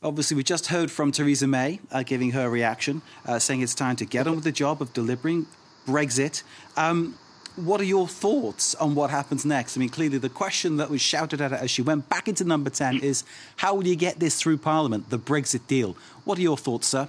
Obviously, we just heard from Theresa May giving her reaction, saying it's time to get on with the job of delivering Brexit. What are your thoughts on what happens next? I mean, clearly the question that was shouted at her as she went back into number 10 is, how will you get this through Parliament, the Brexit deal? What are your thoughts, sir?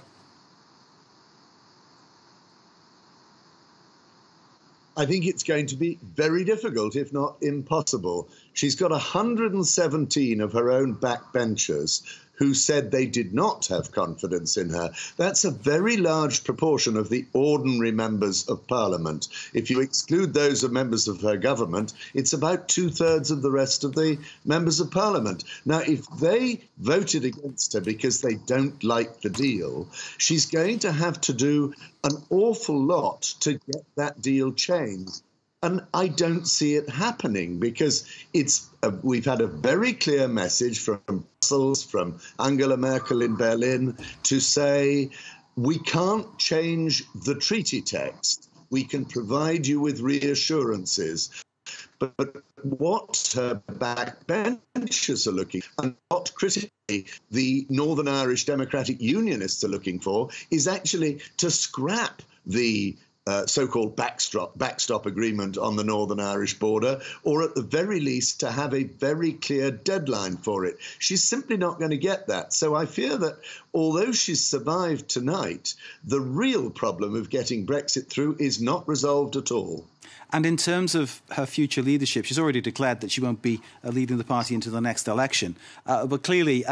I think it's going to be very difficult, if not impossible. She's got 117 of her own backbenchers who said they did not have confidence in her. That's a very large proportion of the ordinary members of Parliament. If you exclude those of members of her government, it's about 2/3 of the rest of the members of Parliament. Now, if they voted against her because they don't like the deal, she's going to have to do an awful lot to get that deal changed. And I don't see it happening because we've had a very clear message from Brussels, from Angela Merkel in Berlin, to say we can't change the treaty text. We can provide you with reassurances. But what her backbenchers are looking for, and what critically the Northern Irish Democratic Unionists are looking for, is actually to scrap the so-called backstop agreement on the Northern Irish border, or at the very least to have a very clear deadline for it. She's simply not going to get that. So I fear that although she's survived tonight, the real problem of getting Brexit through is not resolved at all. And in terms of her future leadership, she's already declared that she won't be leading the party into the next election. But clearly,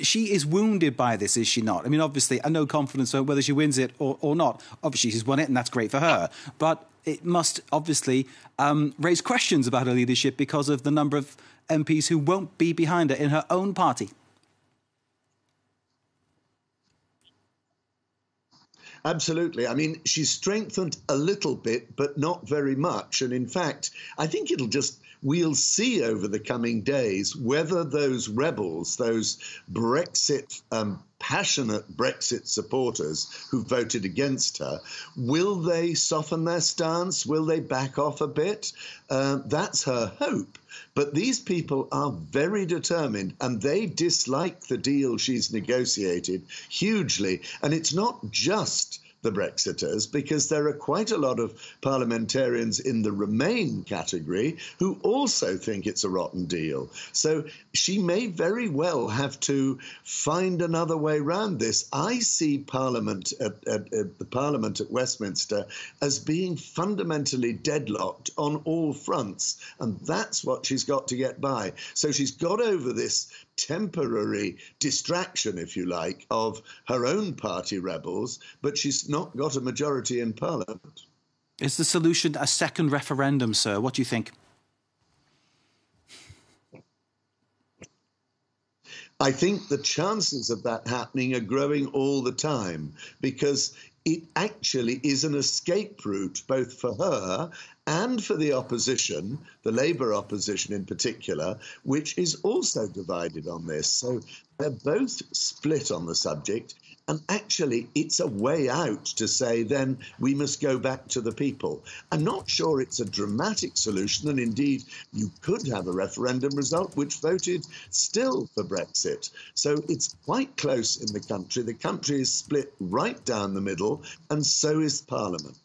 she is wounded by this, is she not? I mean, obviously, I no confidence on whether she wins it or not. Obviously, she's won it, and that's great for her. But it must obviously raise questions about her leadership because of the number of MPs who won't be behind her in her own party. Absolutely. I mean, she's strengthened a little bit, but not very much. And in fact, I think we'll see over the coming days whether those rebels, those passionate Brexit supporters who voted against her, will they soften their stance? Will they back off a bit? That's her hope. But these people are very determined, and they dislike the deal she's negotiated hugely. And it's not just the Brexiters, because there are quite a lot of parliamentarians in the Remain category who also think it's a rotten deal. So she may very well have to find another way round this. I see Parliament the Parliament at Westminster as being fundamentally deadlocked on all fronts, and that's what she's got to get by. So she's got over this temporary distraction, if you like, of her own party rebels, but she's not got a majority in Parliament. Is the solution a second referendum, sir? What do you think? I think the chances of that happening are growing all the time, because it actually is an escape route both for her and for the opposition, the Labour opposition in particular, which is also divided on this. So they're both split on the subject. And actually, it's a way out to say, then we must go back to the people. I'm not sure it's a dramatic solution. And indeed, you could have a referendum result which voted still for Brexit. So it's quite close in the country. The country is split right down the middle, and so is Parliament.